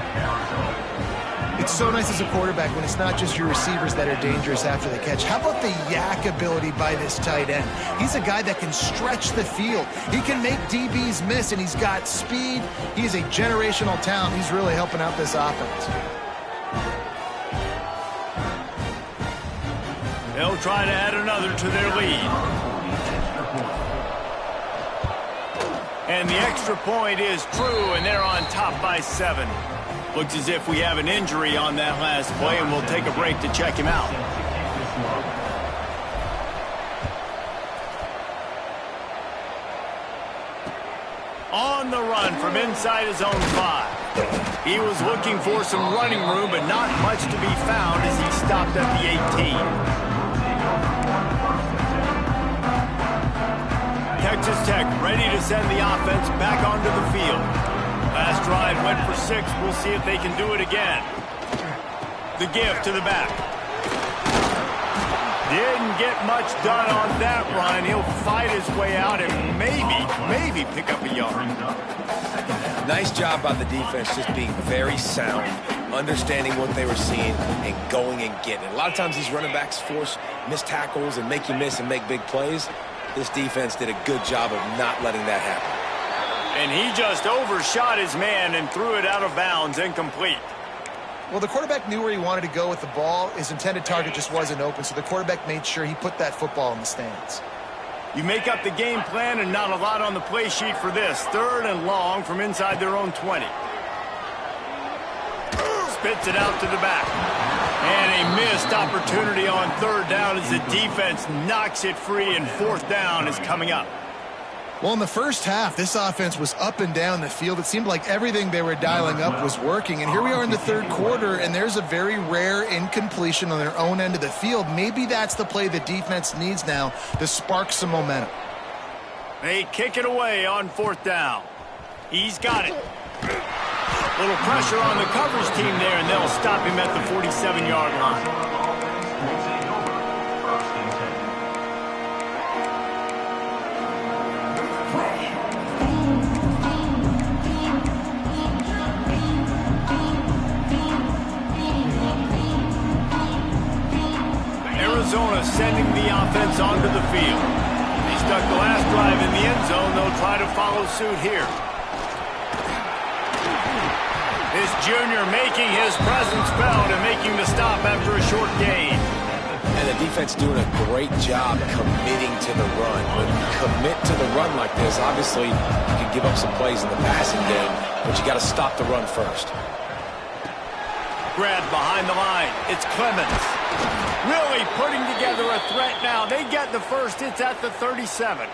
It's so nice as a quarterback when it's not just your receivers that are dangerous after the catch. How about the yak ability by this tight end? He's a guy that can stretch the field. He can make DBs miss, and he's got speed. He's a generational talent. He's really helping out this offense. They'll try to add another to their lead. And the extra point is true, and they're on top by 7. Looks as if we have an injury on that last play, and we'll take a break to check him out. On the run from inside his own 5. He was looking for some running room, but not much to be found as he stopped at the 18. Texas Tech ready to send the offense back onto the field. Last drive went for 6. We'll see if they can do it again. The give to the back. Didn't get much done on that run. He'll fight his way out and maybe pick up a yard. Nice job by the defense just being very sound, understanding what they were seeing, and going and getting it. A lot of times these running backs force missed tackles and make you miss and make big plays. This defense did a good job of not letting that happen. And he just overshot his man and threw it out of bounds, incomplete. Well, the quarterback knew where he wanted to go with the ball. His intended target just wasn't open, so the quarterback made sure he put that football in the stands. You make up the game plan and not a lot on the play sheet for this. 3rd and long from inside their own 20. Spits it out to the back. And a missed opportunity on third down as the defense knocks it free, and fourth down is coming up. Well, in the first half, this offense was up and down the field. It seemed like everything they were dialing up was working. And here we are in the third quarter, and there's a very rare incompletion on their own end of the field. Maybe that's the play the defense needs now to spark some momentum. They kick it away on fourth down. He's got it. Little pressure on the coverage team there, and they'll stop him at the 47-yard line. Arizona sending the offense onto the field. They stuck the last drive in the end zone. They'll try to follow suit here. This junior making his presence felt and making the stop after a short gain. And the defense doing a great job committing to the run. When you commit to the run like this, obviously you can give up some plays in the passing game, but you got to stop the run first. Grab behind the line. It's Clemens. Really putting together a threat now. They get the first. It's at the 37.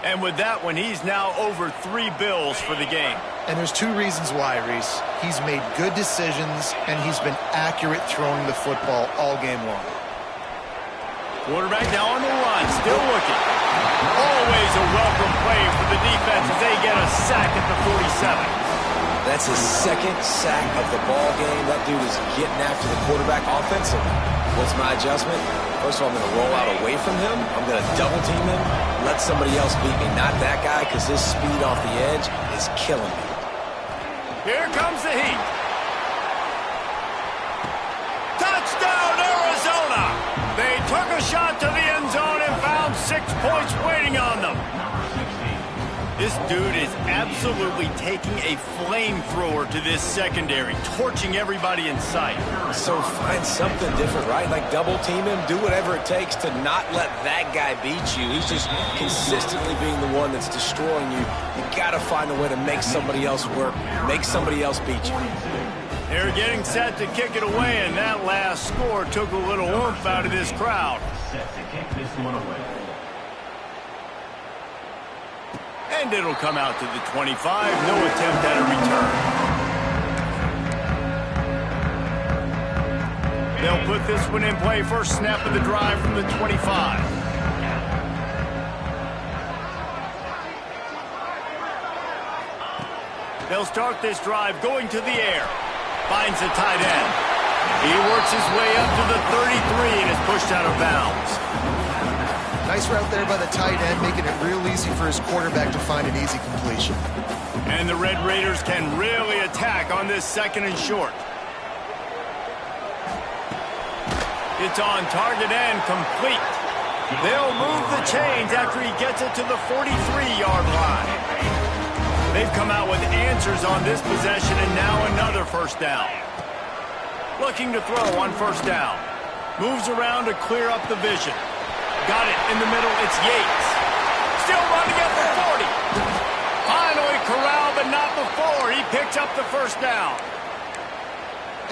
And with that one, he's now over 3 bills for the game. And there's 2 reasons why, Reese. He's made good decisions, and he's been accurate throwing the football all game long. Quarterback now on the run, still looking. Always a welcome play for the defense as they get a sack at the 47. That's his second sack of the ball game. That dude is getting after the quarterback offensively. What's my adjustment? First of all, I'm going to roll out away from him. I'm going to double team him, let somebody else beat me. Not that guy, because his speed off the edge is killing me. Here comes the heat. Touchdown, Arizona! They took a shot to the end zone and found 6 points waiting on them. This dude is absolutely taking a flamethrower to this secondary, torching everybody in sight. So find something different, right? Like double team him, do whatever it takes to not let that guy beat you. He's just consistently being the one that's destroying you. You got to find a way to make somebody else work, make somebody else beat you. They're getting set to kick it away, and that last score took a little oomph out of this crowd. Set to kick this one away. And it'll come out to the 25. No attempt at a return. They'll put this one in play. First snap of the drive from the 25. They'll start this drive going to the air. Finds the tight end. He works his way up to the 33 and is pushed out of bounds. Nice route there by the tight end, making it real easy for his quarterback to find an easy completion. And the Red Raiders can really attack on this second and short. It's on target and complete. They'll move the chains after he gets it to the 43-yard line. They've come out with answers on this possession, and now another first down. Looking to throw on first down. Moves around to clear up the vision. Got it in the middle. It's Yates. Still running at the 40. Finally corralled, but not before. He picks up the first down.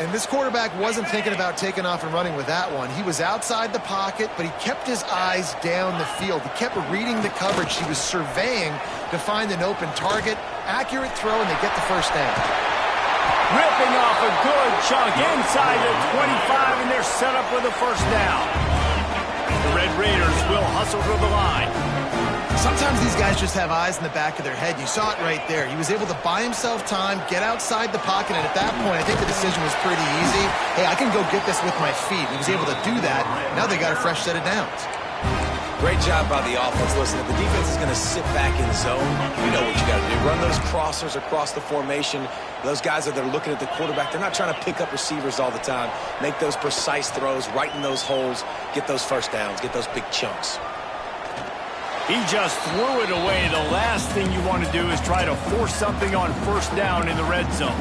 And this quarterback wasn't thinking about taking off and running with that one. He was outside the pocket, but he kept his eyes down the field. He kept reading the coverage. He was surveying to find an open target. Accurate throw, and they get the first down. Ripping off a good chunk inside the 25, and they're set up with a first down. The Red Raiders will hustle to the line. Sometimes these guys just have eyes in the back of their head. You saw it right there. He was able to buy himself time, get outside the pocket, and at that point, I think the decision was pretty easy. Hey, I can go get this with my feet. He was able to do that. Now they got a fresh set of downs. Great job by the offense. Listen, if the defense is going to sit back in zone, you know what you got to do. Run those crossers across the formation. Those guys that are looking at the quarterback, they're not trying to pick up receivers all the time. Make those precise throws, right in those holes, get those first downs, get those big chunks. He just threw it away. The last thing you want to do is try to force something on first down in the red zone.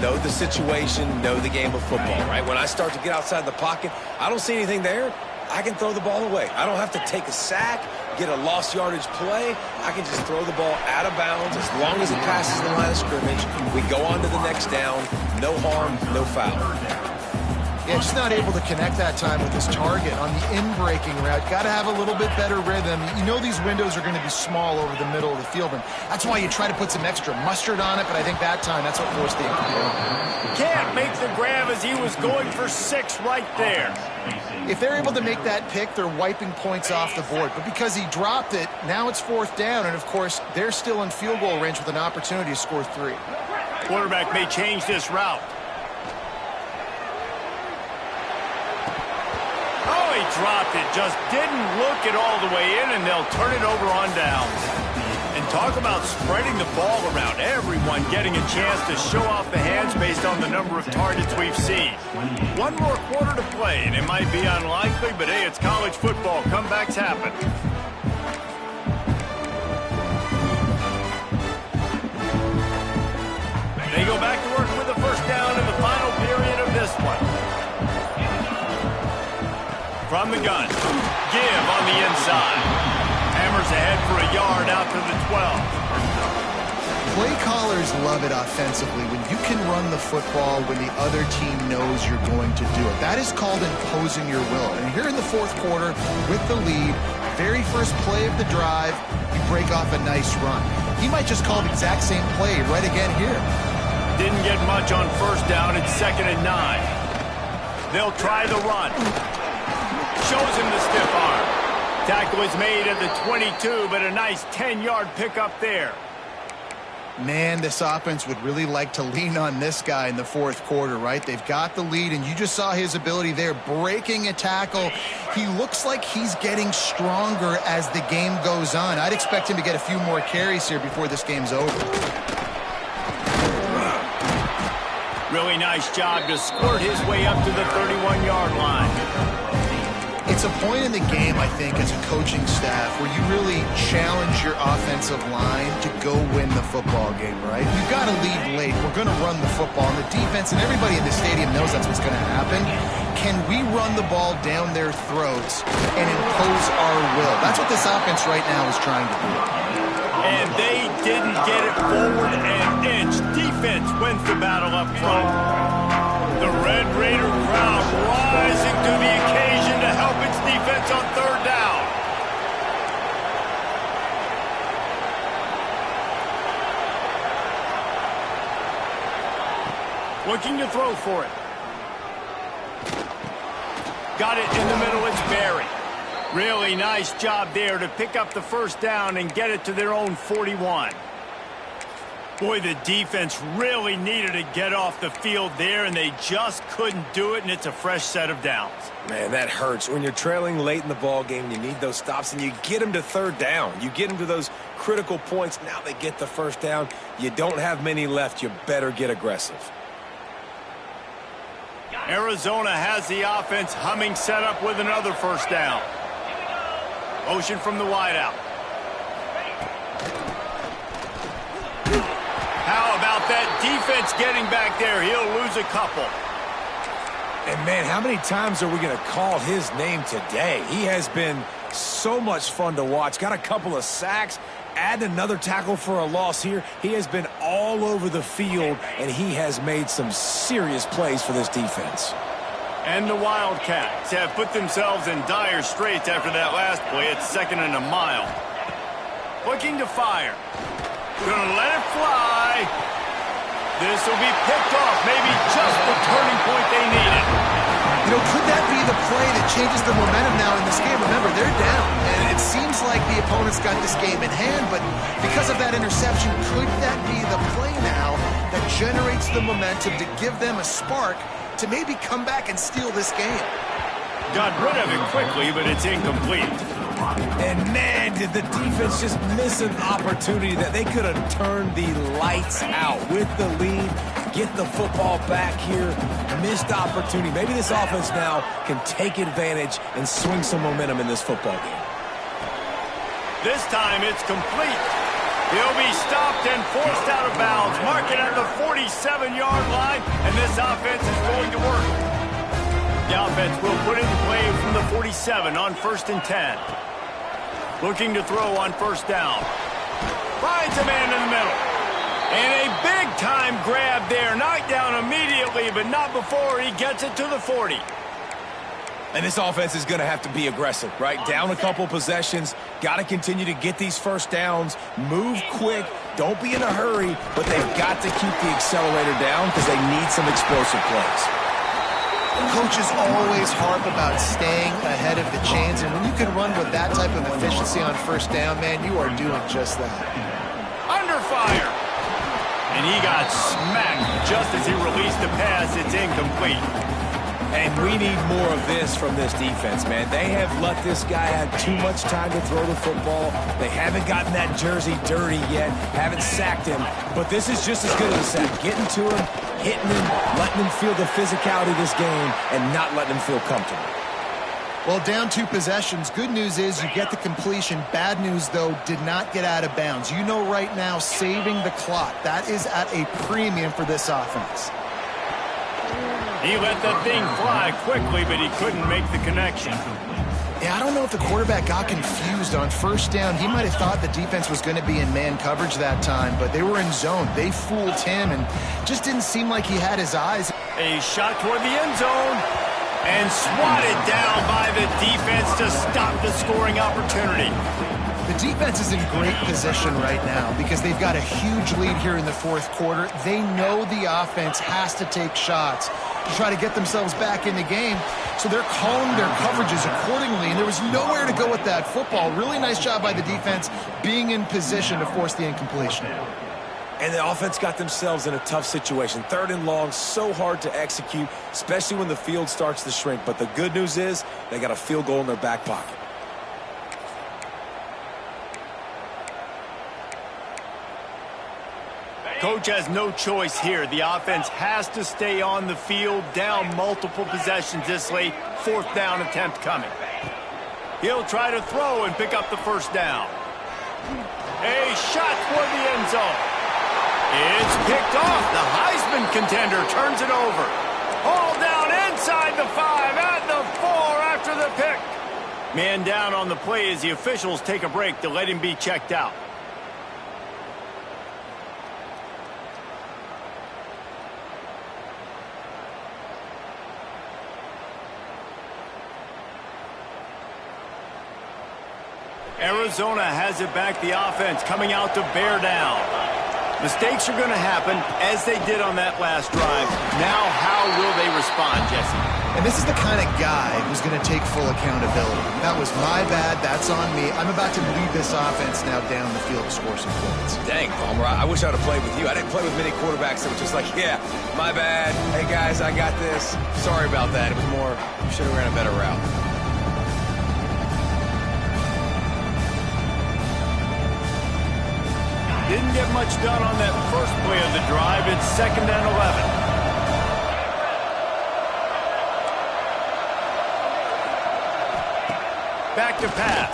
Know the situation, know the game of football, right? When I start to get outside the pocket, I don't see anything there. I can throw the ball away. I don't have to take a sack, get a lost yardage play. I can just throw the ball out of bounds as long as it passes the line of scrimmage. We go on to the next down. No harm, no foul. Yeah, just not able to connect that time with his target on the in-breaking route. Got to have a little bit better rhythm. You know these windows are going to be small over the middle of the field, and that's why you try to put some extra mustard on it, but I think that time that's what forced the incompletion. Can't make the grab as he was going for 6 right there. If they're able to make that pick, they're wiping points off the board. But because he dropped it, now it's 4th down, and of course, they're still in field goal range with an opportunity to score 3. Quarterback may change this route. Oh, he dropped it. Just didn't look it all the way in, and they'll turn it over on downs. And talk about spreading the ball around. Everyone getting a chance to show off the hands based on the number of targets we've seen. 1 more quarter to play, and it might be unlikely, but hey, it's college football. Comebacks happen. They go back to work with the first down in the final period of this one. From the gun, give on the inside. Hammers ahead for a yard out to the 12. Play callers love it offensively when you can run the football when the other team knows you're going to do it. That is called imposing your will. And here in the 4th quarter with the lead, very first play of the drive, you break off a nice run. He might just call the exact same play right again here. Didn't get much on first down. It's 2nd and 9. They'll try the run. Shows him the stiff arm. Tackle is made at the 22, but a nice 10-yard pickup there. Man, this offense would really like to lean on this guy in the 4th quarter, right? They've got the lead, and you just saw his ability there, breaking a tackle. He looks like he's getting stronger as the game goes on. I'd expect him to get a few more carries here before this game's over. Really nice job to squirt his way up to the 31-yard line. It's a point in the game, I think, as a coaching staff where you really challenge your offensive line to go win the football game, right? You've got to lead late. We're going to run the football. And the defense and everybody in the stadium knows that's what's going to happen. Can we run the ball down their throats and impose our will? That's what this offense right now is trying to do. And they didn't get it forward an inch. Defense wins the battle up front. The Red Raider crowd rising to the occasion to help its defense on 3rd down. Looking to throw for it. Got it in the middle. It's Barry. Really nice job there to pick up the first down and get it to their own 41. Boy, the defense really needed to get off the field there, and they just couldn't do it, and it's a fresh set of downs. Man, that hurts. When you're trailing late in the ball game, you need those stops, and you get them to 3rd down. You get them to those critical points. Now they get the first down. You don't have many left. You better get aggressive. Arizona has the offense humming, set up with another first down. Motion from the wideout. How about that defense getting back there? He'll lose a couple. And, man, how many times are we going to call his name today? He has been so much fun to watch. Got a couple of sacks. Add another tackle for a loss here. He has been all over the field, and he has made some serious plays for this defense. And the Wildcats have put themselves in dire straits after that last play. It's 2nd and a mile. Looking to fire. Gonna let it fly. This will be picked off. Maybe just the turning point they needed. You know, could that be the play that changes the momentum now in this game? Remember, they're down, and it seems like the opponent's got this game in hand, but because of that interception, could that be the play now that generates the momentum to give them a spark to maybe come back and steal this game? Got rid of it quickly, but it's incomplete. And, man, did the defense just miss an opportunity that they could have turned the lights out with the lead, get the football back here. Missed opportunity. Maybe this offense now can take advantage and swing some momentum in this football game. This time it's complete. He'll be stopped and forced out of bounds. Mark it at the 47-yard line, and this offense is going to work. The offense will put it in play from the 47 on 1st and 10. Looking to throw on first down. Finds a man in the middle. And a big-time grab there. Knocked down immediately but not before he gets it to the 40. And this offense is going to have to be aggressive, right? Down a couple possessions, got to continue to get these first downs, move quick, don't be in a hurry, but they've got to keep the accelerator down because they need some explosive plays. Coaches always harp about staying ahead of the chains, and when you can run with that type of efficiency on first down, man, you are doing just that. Under fire. And he got smacked just as he released the pass. It's incomplete. And we need more of this from this defense, man. They have let this guy have too much time to throw the football. They haven't gotten that jersey dirty yet, haven't sacked him. But this is just as good as a sack. Getting to him, hitting him, letting him feel the physicality of this game, and not letting him feel comfortable. Well, down 2 possessions. Good news is you get the completion. Bad news, though, did not get out of bounds. You know right now, saving the clock. That is at a premium for this offense. He let the thing fly quickly, but he couldn't make the connection. Yeah, I don't know if the quarterback got confused on first down. He might have thought the defense was going to be in man coverage that time, but they were in zone. They fooled him and just didn't seem like he had his eyes. A shot toward the end zone and swatted down by the defense to stop the scoring opportunity. The defense is in great position right now because they've got a huge lead here in the 4th quarter. They know the offense has to take shots to try to get themselves back in the game, so they're calling their coverages accordingly, and there was nowhere to go with that football. Really nice job by the defense being in position to force the incompletion. And the offense got themselves in a tough situation. 3rd and long, so hard to execute, especially when the field starts to shrink. But the good news is they got a field goal in their back pocket. Coach has no choice here. The offense has to stay on the field, down multiple possessions this late. 4th down attempt coming. He'll try to throw and pick up the first down. A shot toward the end zone. It's picked off. The Heisman contender turns it over. All down inside the 5, at the 4 after the pick. Man down on the play as the officials take a break to let him be checked out. Arizona has it back, the offense coming out to bear down. Mistakes are going to happen, as they did on that last drive. Now, how will they respond, Jesse? And this is the kind of guy who's going to take full accountability. That was my bad. That's on me. I'm about to lead this offense now down the field to score some points. Dang, Palmer, I wish I would have played with you. I didn't play with many quarterbacks that were just like, yeah, my bad. Hey, guys, I got this. Sorry about that. It was more, should have ran a better route. Didn't get much done on that first play of the drive. It's 2nd and 11. Back to pass.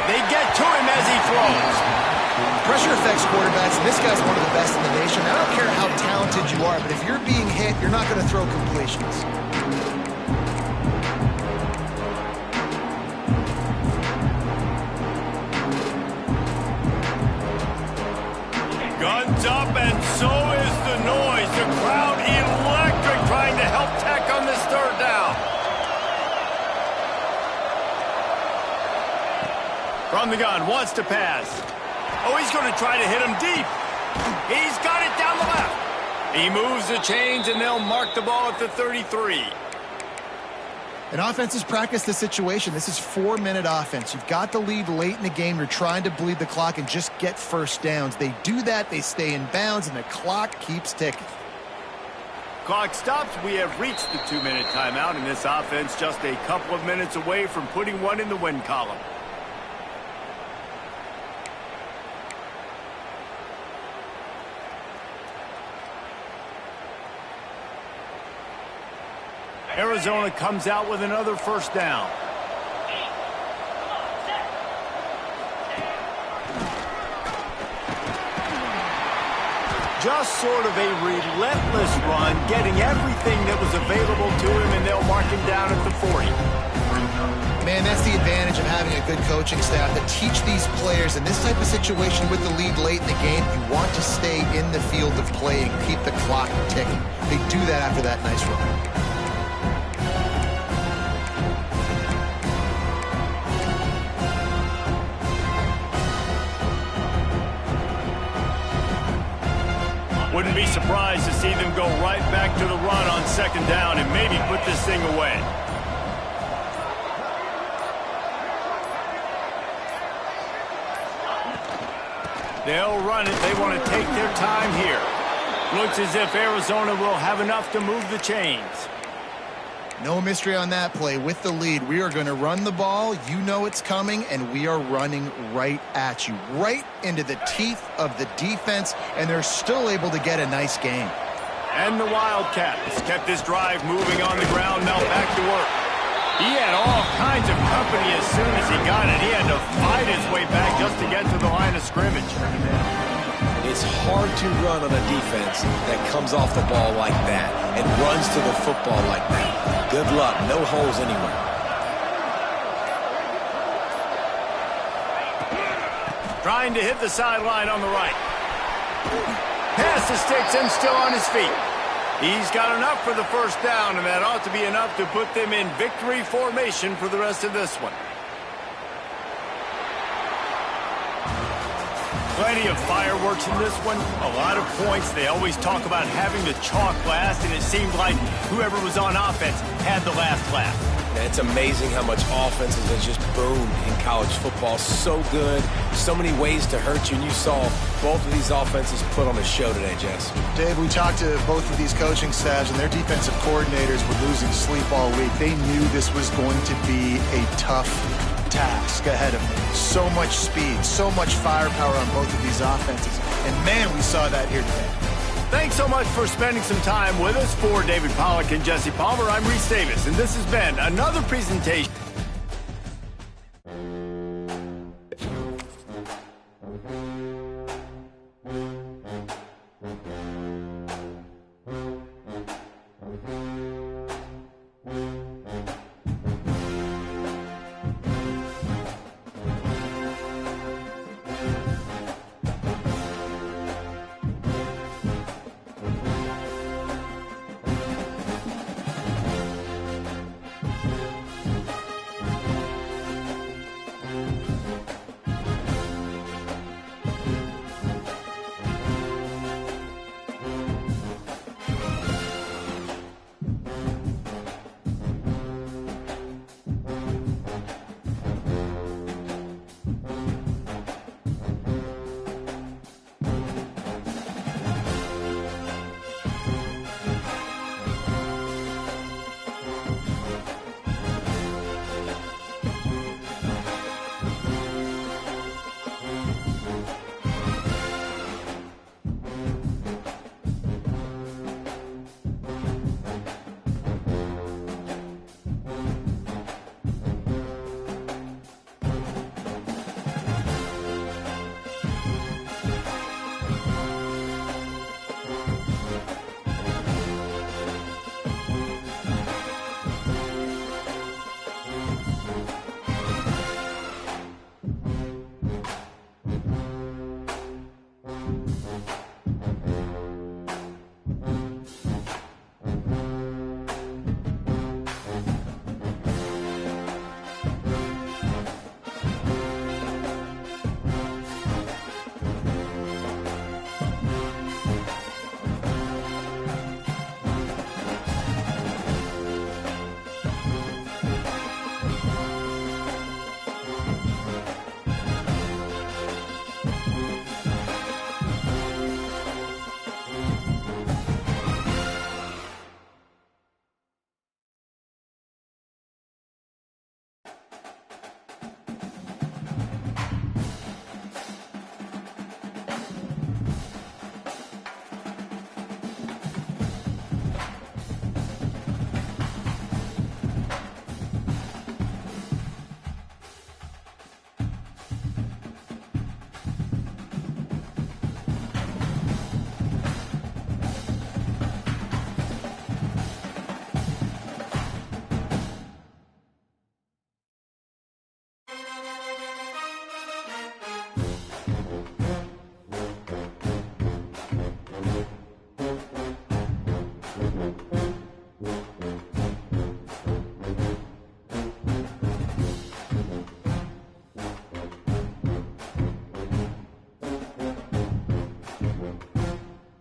They get to him as he throws. Pressure affects quarterbacks, and this guy's one of the best in the nation. I don't care how talented you are, but if you're being hit, you're not going to throw completions. Guns up, and so is the noise. The crowd electric, trying to help Tech on this 3rd down. From the gun, wants to pass. Oh, he's going to try to hit him deep. He's got it down the left. He moves the chains, and they'll mark the ball at the 33. And offenses practice this situation. This is 4-minute offense. You've got the lead late in the game. You're trying to bleed the clock and just get first downs. They do that. They stay in bounds, and the clock keeps ticking. Clock stops. We have reached the 2-minute timeout, and this offense just a couple of minutes away from putting one in the win column. Arizona comes out with another first down. Just sort of a relentless run, getting everything that was available to him, and they'll mark him down at the 40. Man, that's the advantage of having a good coaching staff that teach these players in this type of situation with the lead late in the game. You want to stay in extend the field of play and keep the clock ticking. They do that after that nice run. Wouldn't be surprised to see them go right back to the run on second down and maybe put this thing away. They'll run it. They want to take their time here. Looks as if Arizona will have enough to move the chains. No mystery on that play. With the lead, we are going to run the ball. You know it's coming, and we are running right at you, right into the teeth of the defense, and they're still able to get a nice game. And the Wildcats kept this drive moving on the ground. Now back to work. He had all kinds of company as soon as he got it. He had to fight his way back just to get to the line of scrimmage. It's hard to run on a defense that comes off the ball like that and runs to the football like that. Good luck. No holes anywhere. Trying to hit the sideline on the right. Pass to sticks and still on his feet. He's got enough for the first down, and that ought to be enough to put them in victory formation for the rest of this one. Plenty of fireworks in this one. A lot of points. They always talk about having the chalk last, and it seemed like whoever was on offense had the last laugh. It's amazing how much offenses have just boomed in college football. So good. So many ways to hurt you, and you saw both of these offenses put on a show today, Jess. Dave, we talked to both of these coaching staffs, and their defensive coordinators were losing sleep all week. They knew this was going to be a tough task ahead of them. So much speed, so much firepower on both of these offenses. And, man, we saw that here today. Thanks so much for spending some time with us. For David Pollack and Jesse Palmer, I'm Reese Davis, and this has been another presentation.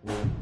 away.